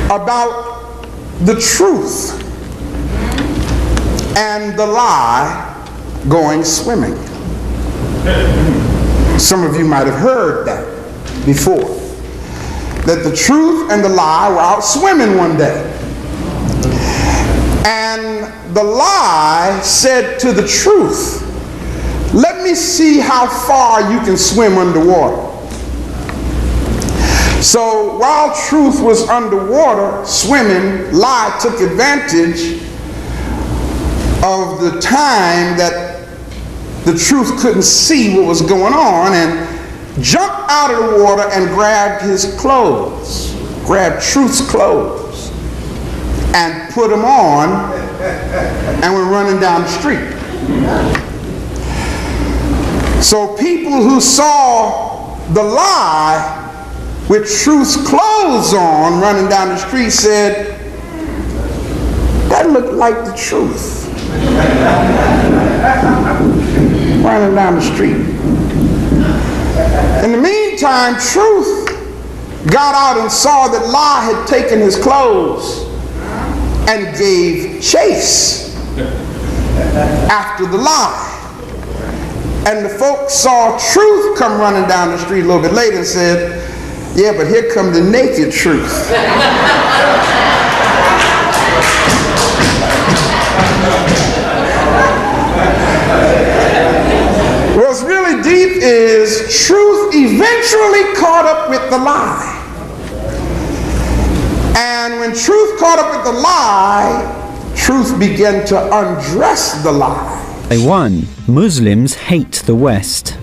about the truth and the lie going swimming. Some of you might have heard that before, that the truth and the lie were out swimming one day. And the lie said to the truth, "Let me see how far you can swim underwater." So while truth was underwater swimming, lie took advantage of the time that the truth couldn't see what was going on and jumped out of the water and grabbed his clothes, grabbed truth's clothes, and put them on and were running down the street. So people who saw the lie with truth's clothes on running down the street said, "That looked like the truth." Running down the street. In the meantime, truth got out and saw that lie had taken his clothes and gave chase after the lie. And the folks saw truth come running down the street a little bit later and said, "Yeah, but here come the naked truth." What's really deep is truth eventually caught up with the lie. And when truth caught up with the lie, truth began to undress the lie. 1. Muslims hate the West.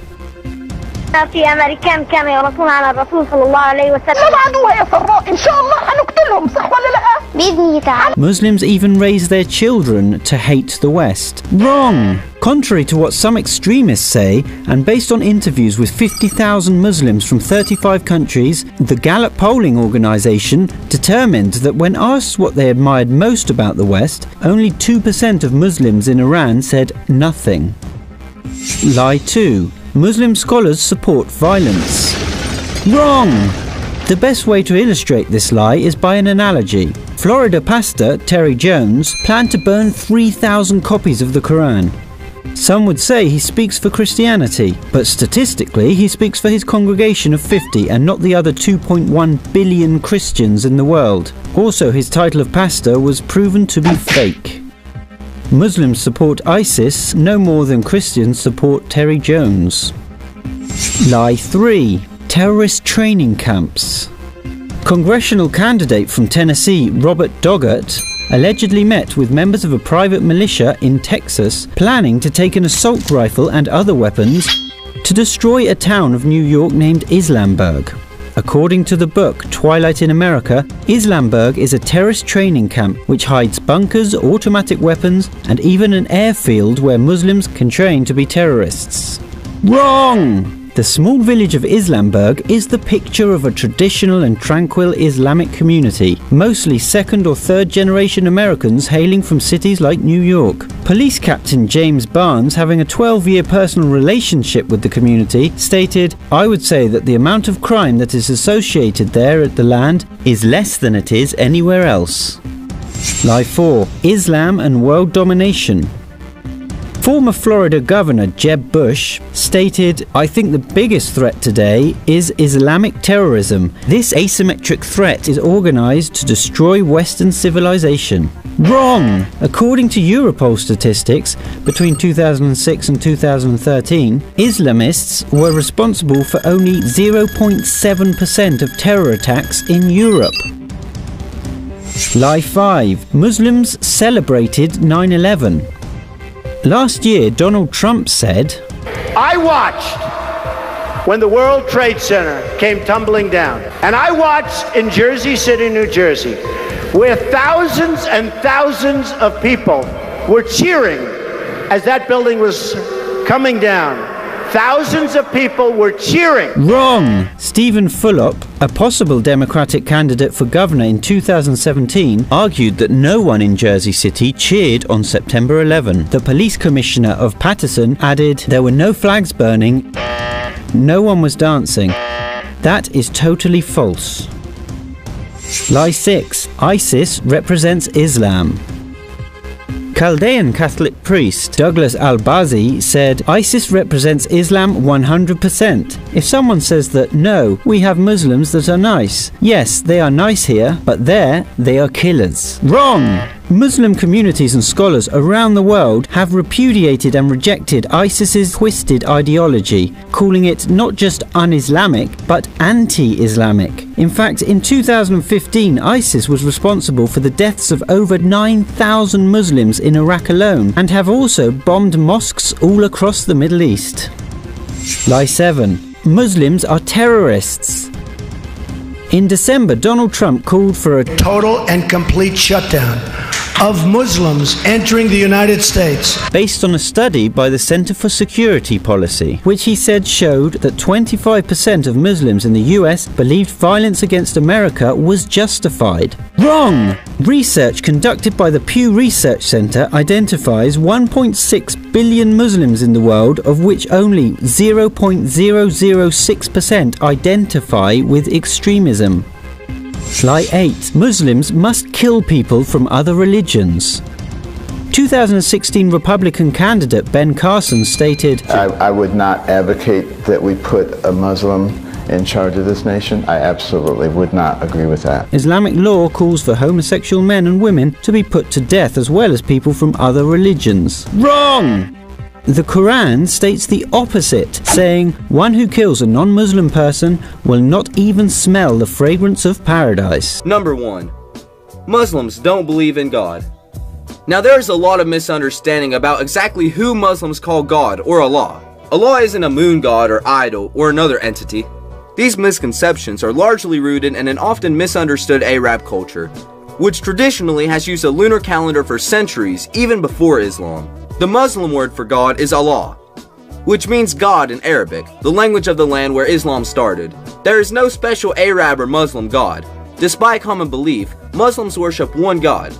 في أمريكان كانوا يغلطون على الرسول صلى الله عليه وسلم. طبعا ويا سراء إن شاء الله هنقتلهم، صح ولا لا؟ بإذنه تعالى. Muslims even raise their children to hate the West. Wrong! Contrary to what some extremists say, and based on interviews with 50,000 Muslims from 35 countries, the Gallup polling organisation determined that when asked what they admired most about the West, only 2% of Muslims in Iran said nothing. Lie 2. Muslim scholars support violence. Wrong! The best way to illustrate this lie is by an analogy. Florida pastor Terry Jones planned to burn 3,000 copies of the Quran. Some would say he speaks for Christianity, but statistically he speaks for his congregation of 50 and not the other 2.1 billion Christians in the world. Also, his title of pastor was proven to be fake. Muslims support ISIS no more than Christians support Terry Jones. Lie 3. Terrorist training camps. Congressional candidate from Tennessee, Robert Doggett, allegedly met with members of a private militia in Texas planning to take an assault rifle and other weapons to destroy a town of New York named Islamburg. According to the book Twilight in America, Islamburg is a terrorist training camp which hides bunkers, automatic weapons, and even an airfield where Muslims can train to be terrorists. Wrong! The small village of Islamburg is the picture of a traditional and tranquil Islamic community, mostly second or third generation Americans hailing from cities like New York. Police Captain James Barnes, having a 12-year personal relationship with the community, stated, "I would say that the amount of crime that is associated there at the land is less than it is anywhere else." Lie 4. Islam and world domination. Former Florida Governor Jeb Bush stated, "I think the biggest threat today is Islamic terrorism. This asymmetric threat is organized to destroy Western civilization." Wrong! According to Europol statistics, between 2006 and 2013, Islamists were responsible for only 0.7% of terror attacks in Europe. Lie 5. Muslims celebrated 9/11. Last year, Donald Trump said, "I watched when the World Trade Center came tumbling down. And I watched in Jersey City, New Jersey, where thousands and thousands of people were cheering as that building was coming down. Thousands of people were cheering." Wrong! Stephen Fulop, a possible Democratic candidate for governor in 2017, argued that no one in Jersey City cheered on September 11. The police commissioner of Patterson added, "There were no flags burning, no one was dancing. That is totally false." Lie 6. ISIS represents Islam. Chaldean Catholic priest Douglas al-Bazi said ISIS represents Islam 100%. If someone says that no, we have Muslims that are nice. Yes, they are nice here, but there they are killers. Wrong! Muslim communities and scholars around the world have repudiated and rejected ISIS's twisted ideology, calling it not just un-Islamic, but anti-Islamic. In fact, in 2015, ISIS was responsible for the deaths of over 9,000 Muslims in Iraq alone, and have also bombed mosques all across the Middle East. Lie 7. Muslims are terrorists. In December, Donald Trump called for a total and complete shutdown of Muslims entering the United States, based on a study by the Center for Security Policy, which he said showed that 25% of Muslims in the US believed violence against America was justified. Wrong! Research conducted by the Pew Research Center identifies 1.6 billion Muslims in the world, of which only 0.006% identify with extremism. Lie 8. Muslims must kill people from other religions. 2016 Republican candidate Ben Carson stated, I would not advocate that we put a Muslim in charge of this nation. I absolutely would not agree with that. Islamic law calls for homosexual men and women to be put to death, as well as people from other religions. Wrong! The Quran states the opposite, saying, one who kills a non-Muslim person will not even smell the fragrance of paradise. Number 1. Muslims don't believe in God. Now there's a lot of misunderstanding about exactly who Muslims call God or Allah. Allah isn't a moon god or idol or another entity. These misconceptions are largely rooted in an often misunderstood Arab culture, which traditionally has used a lunar calendar for centuries, even before Islam. The Muslim word for God is Allah, which means God in Arabic, the language of the land where Islam started. There is no special Arab or Muslim God. Despite common belief, Muslims worship one God.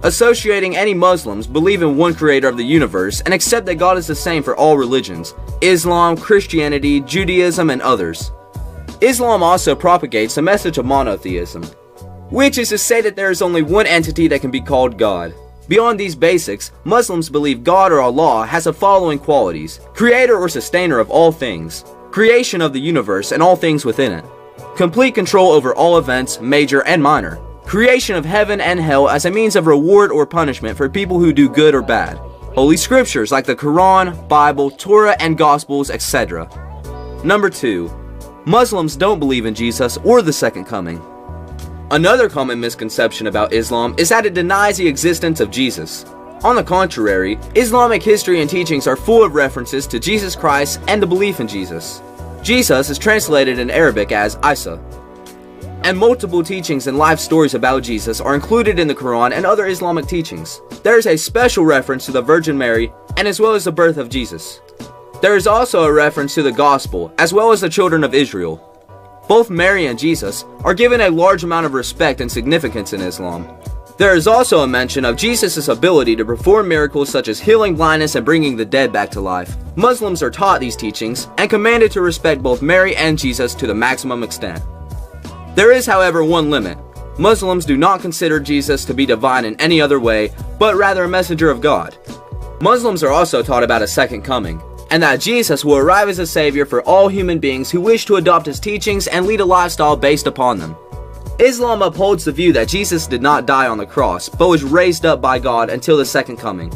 Associating any Muslims believe in one creator of the universe and accept that God is the same for all religions: Islam, Christianity, Judaism, and others. Islam also propagates the message of monotheism, which is to say that there is only one entity that can be called God. Beyond these basics, Muslims believe God or Allah has the following qualities: creator or sustainer of all things, creation of the universe and all things within it, complete control over all events, major and minor, creation of heaven and hell as a means of reward or punishment for people who do good or bad, holy scriptures like the Quran, Bible, Torah, and Gospels, etc. Number 2. Muslims don't believe in Jesus or the second coming. Another common misconception about Islam is that it denies the existence of Jesus. On the contrary, Islamic history and teachings are full of references to Jesus Christ and the belief in Jesus. Jesus is translated in Arabic as Isa, and multiple teachings and life stories about Jesus are included in the Quran and other Islamic teachings. There is a special reference to the Virgin Mary and as well as the birth of Jesus. There is also a reference to the Gospel as well as the children of Israel. Both Mary and Jesus are given a large amount of respect and significance in Islam. There is also a mention of Jesus' ability to perform miracles such as healing blindness and bringing the dead back to life. Muslims are taught these teachings and commanded to respect both Mary and Jesus to the maximum extent. There is, however, one limit. Muslims do not consider Jesus to be divine in any other way, but rather a messenger of God. Muslims are also taught about a second coming, and that Jesus will arrive as a savior for all human beings who wish to adopt his teachings and lead a lifestyle based upon them. Islam upholds the view that Jesus did not die on the cross, but was raised up by God until the second coming.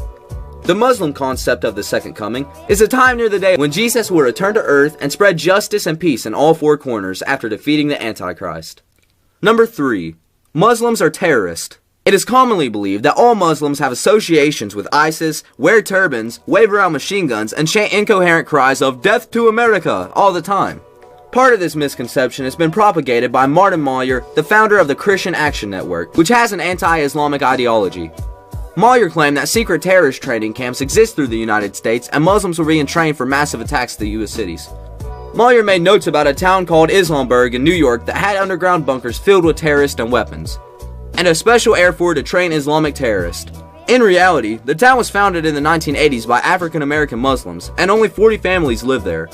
The Muslim concept of the second coming is a time near the day when Jesus will return to earth and spread justice and peace in all four corners after defeating the Antichrist. Number 3. Muslims are terrorists. It is commonly believed that all Muslims have associations with ISIS, wear turbans, wave around machine guns, and chant incoherent cries of "Death to America" all the time. Part of this misconception has been propagated by Martin Moyer, the founder of the Christian Action Network, which has an anti-Islamic ideology. Moyer claimed that secret terrorist training camps exist through the United States and Muslims were being trained for massive attacks to US cities. Moyer made notes about a town called Islamburg in New York that had underground bunkers filled with terrorists and weapons, and a special air force to train Islamic terrorists. In reality, the town was founded in the 1980s by African American Muslims, and only 40 families live there.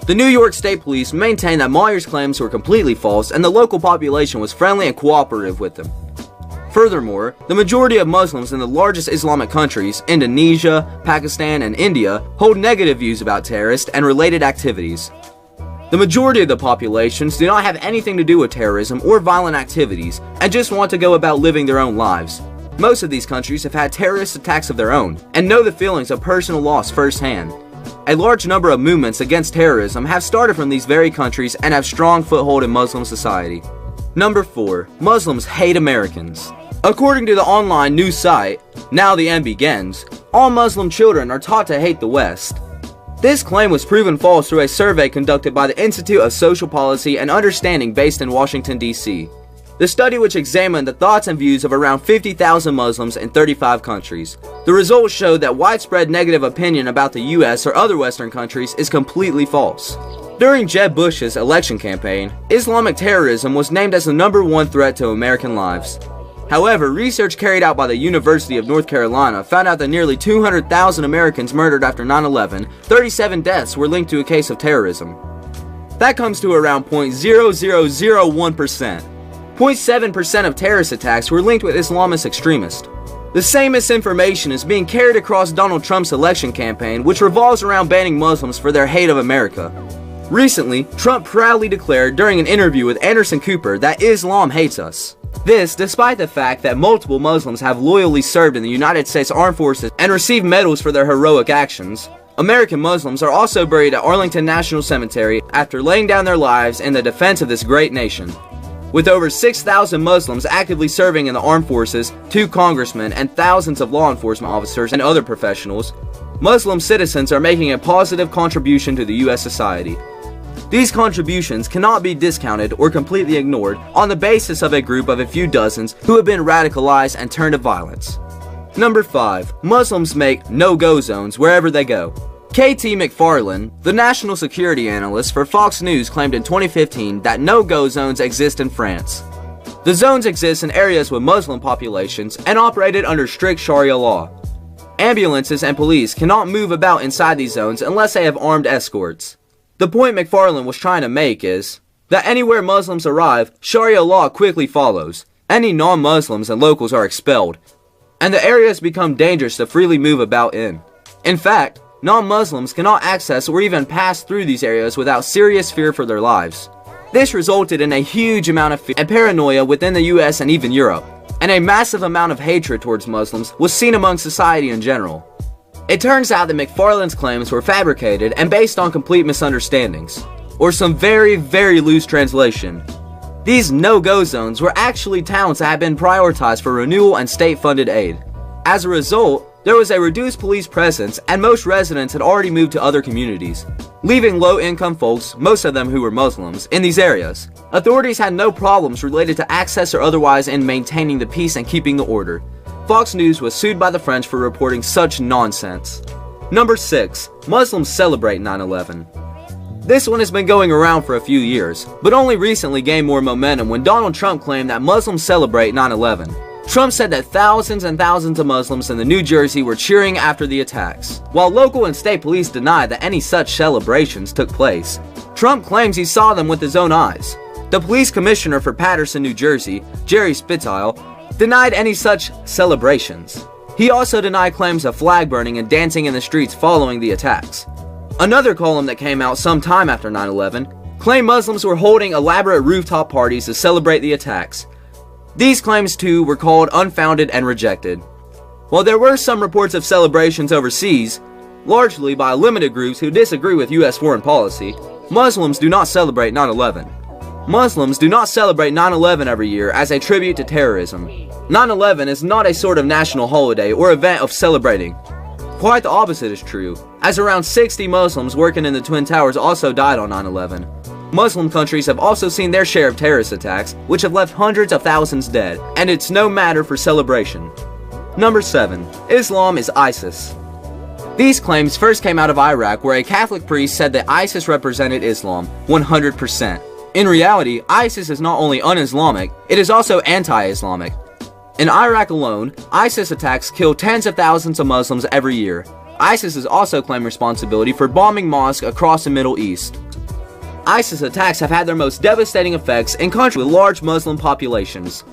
The New York State Police maintained that Moyer's claims were completely false and the local population was friendly and cooperative with them. Furthermore, the majority of Muslims in the largest Islamic countries, Indonesia, Pakistan, and India, hold negative views about terrorist and related activities. The majority of the populations do not have anything to do with terrorism or violent activities and just want to go about living their own lives. Most of these countries have had terrorist attacks of their own and know the feelings of personal loss firsthand. A large number of movements against terrorism have started from these very countries and have strong foothold in Muslim society. Number 4. Muslims hate Americans. According to the online news site, Now the End Begins, all Muslim children are taught to hate the West. This claim was proven false through a survey conducted by the Institute of Social Policy and Understanding based in Washington, D.C. The study, which examined the thoughts and views of around 50,000 Muslims in 35 countries. The results showed that widespread negative opinion about the US or other Western countries is completely false. During Jeb Bush's election campaign, Islamic terrorism was named as the #1 threat to American lives. However, research carried out by the University of North Carolina found out that nearly 200,000 Americans murdered after 9/11, 37 deaths were linked to a case of terrorism. That comes to around 0.0001%. 0.7% of terrorist attacks were linked with Islamist extremists. The same misinformation is being carried across Donald Trump's election campaign, which revolves around banning Muslims for their hate of America. Recently, Trump proudly declared during an interview with Anderson Cooper that Islam hates us. This, despite the fact that multiple Muslims have loyally served in the United States Armed Forces and received medals for their heroic actions. American Muslims are also buried at Arlington National Cemetery after laying down their lives in the defense of this great nation. With over 6,000 Muslims actively serving in the armed forces, 2 congressmen, and thousands of law enforcement officers and other professionals, Muslim citizens are making a positive contribution to the U.S. society. These contributions cannot be discounted or completely ignored on the basis of a group of a few dozens who have been radicalized and turned to violence. Number 5. Muslims make no-go zones wherever they go. KT McFarland, the national security analyst for Fox News, claimed in 2015 that no-go zones exist in France. The zones exist in areas with Muslim populations and operated under strict Sharia law. Ambulances and police cannot move about inside these zones unless they have armed escorts. The point McFarland was trying to make is that anywhere Muslims arrive, Sharia law quickly follows. Any non-Muslims and locals are expelled, and the areas become dangerous to freely move about in. In fact, non-Muslims cannot access or even pass through these areas without serious fear for their lives. This resulted in a huge amount of fear and paranoia within the US and even Europe, and a massive amount of hatred towards Muslims was seen among society in general. It turns out that McFarland's claims were fabricated and based on complete misunderstandings, or some very, very loose translation. These no-go zones were actually towns that had been prioritized for renewal and state-funded aid. As a result, there was a reduced police presence and most residents had already moved to other communities, leaving low-income folks, most of them who were Muslims, in these areas. Authorities had no problems related to access or otherwise in maintaining the peace and keeping the order. Fox News was sued by the French for reporting such nonsense. Number 6. Muslims celebrate 9/11. This one has been going around for a few years, but only recently gained more momentum when Donald Trump claimed that Muslims celebrate 9/11. Trump said that thousands and thousands of Muslims in the New Jersey were cheering after the attacks, while local and state police denied that any such celebrations took place. Trump claims he saw them with his own eyes. The police commissioner for Paterson, New Jersey, Jerry Spitile, denied any such celebrations. He also denied claims of flag burning and dancing in the streets following the attacks. Another column that came out some time after 9/11 claimed Muslims were holding elaborate rooftop parties to celebrate the attacks. These claims too were called unfounded and rejected. While there were some reports of celebrations overseas, largely by limited groups who disagree with US foreign policy, Muslims do not celebrate 9/11. Muslims do not celebrate 9/11 every year as a tribute to terrorism. 9/11 is not a sort of national holiday or event of celebrating. Quite the opposite is true, as around 60 Muslims working in the Twin Towers also died on 9/11. Muslim countries have also seen their share of terrorist attacks, which have left hundreds of thousands dead, and it's no matter for celebration. Number 7. Islam is ISIS. These claims first came out of Iraq, where a Catholic priest said that ISIS represented Islam 100%. In reality, ISIS is not only un-Islamic, it is also anti-Islamic. In Iraq alone, ISIS attacks kill tens of thousands of Muslims every year. ISIS has also claimed responsibility for bombing mosques across the Middle East. ISIS attacks have had their most devastating effects in countries with large Muslim populations.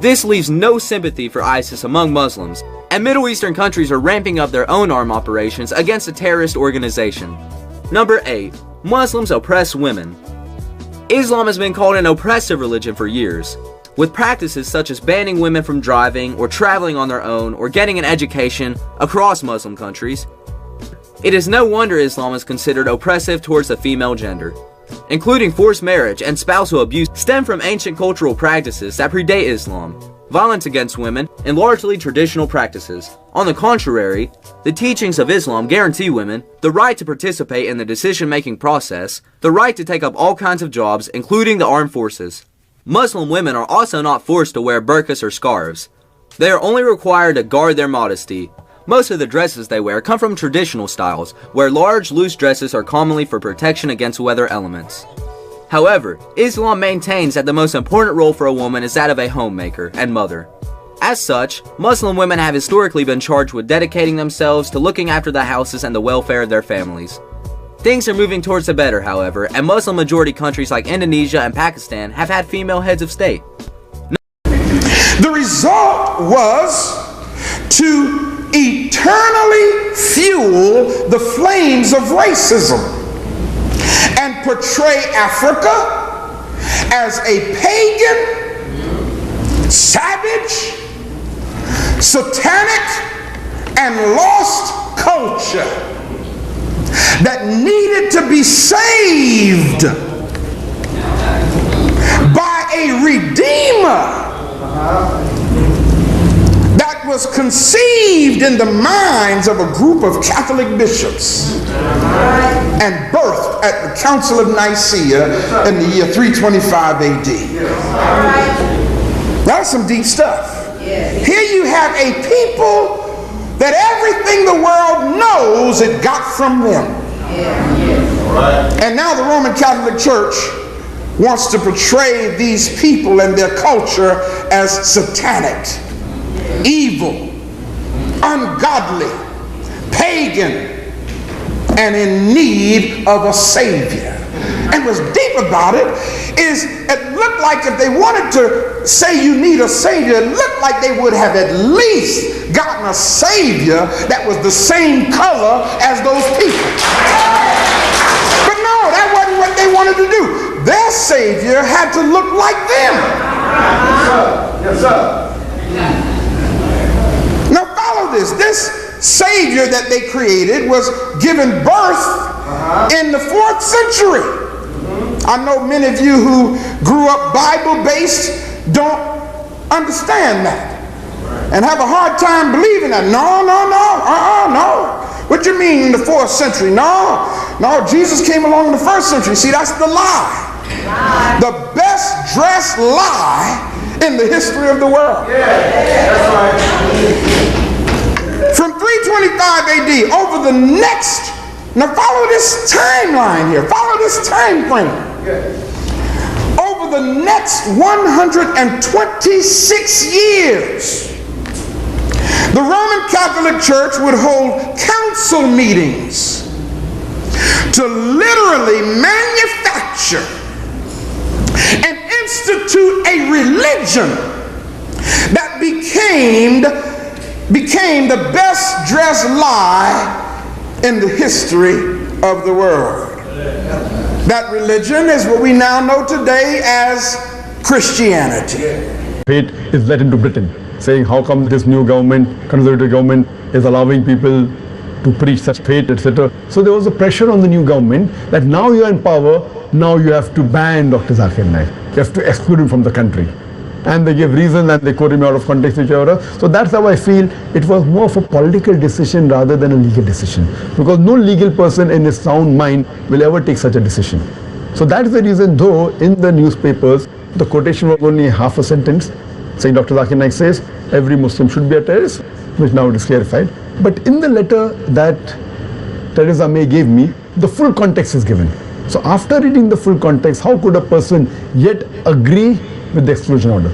This leaves no sympathy for ISIS among Muslims, and Middle Eastern countries are ramping up their own armed operations against the terrorist organization. Number 8. Muslims oppress women. Islam has been called an oppressive religion for years, with practices such as banning women from driving or traveling on their own or getting an education across Muslim countries. It is no wonder Islam is considered oppressive towards the female gender, including forced marriage and spousal abuse stem from ancient cultural practices that predate Islam, violence against women, and largely traditional practices. On the contrary, the teachings of Islam guarantee women the right to participate in the decision-making process, the right to take up all kinds of jobs, including the armed forces. Muslim women are also not forced to wear burqas or scarves. They are only required to guard their modesty. Most of the dresses they wear come from traditional styles, where large, loose dresses are commonly for protection against weather elements. However, Islam maintains that the most important role for a woman is that of a homemaker and mother. As such, Muslim women have historically been charged with dedicating themselves to looking after the houses and the welfare of their families. Things are moving towards the better, however, and Muslim-majority countries like Indonesia and Pakistan have had female heads of state. The result was to eternally fuel the flames of racism and portray Africa as a pagan, savage, satanic, and lost culture that needed to be saved by a redeemer that was conceived in the minds of a group of Catholic bishops and birthed at the Council of Nicaea in the year 325 AD. That's some deep stuff. Here you have a people that everything the world knows it got from them. And now the Roman Catholic Church wants to portray these people and their culture as satanic, evil, ungodly, pagan, and in need of a savior. And what's deep about it is it looked like if they wanted to say you need a savior, it looked like they would have at least gotten a savior that was the same color as those people. But no, that wasn't what they wanted to do. Their savior had to look like them. Yes, sir. Now follow this. This savior that they created was given birth in the 4th century. I know many of you who grew up Bible-based don't understand that and have a hard time believing that. No. What you mean in the 4th century? No, Jesus came along in the 1st century. See, that's the lie. The best dressed lie in the history of the world. From 325 AD over the next, now follow this timeline here, follow this time frame. Over the next 126 years, the Roman Catholic Church would hold council meetings to literally manufacture and institute a religion that became the best dressed lie in the history of the world. That religion is what we now know today as Christianity. Fate is let into Britain, saying how come this new government, conservative government, is allowing people to preach such faith, etc. So there was a pressure on the new government that now you are in power, now you have to ban Dr. Zakir Naik. You have to exclude him from the country. And they give reason and they quote him out of context, whichever. So that's how I feel it was more of a political decision rather than a legal decision. Because no legal person in his sound mind will ever take such a decision. So that's the reason, though, in the newspapers, the quotation was only half a sentence, saying Dr. Zakir Naik says, every Muslim should be a terrorist, which now it is clarified. But in the letter that Theresa May gave me, the full context is given. So after reading the full context, how could a person yet agree with the exclusion order?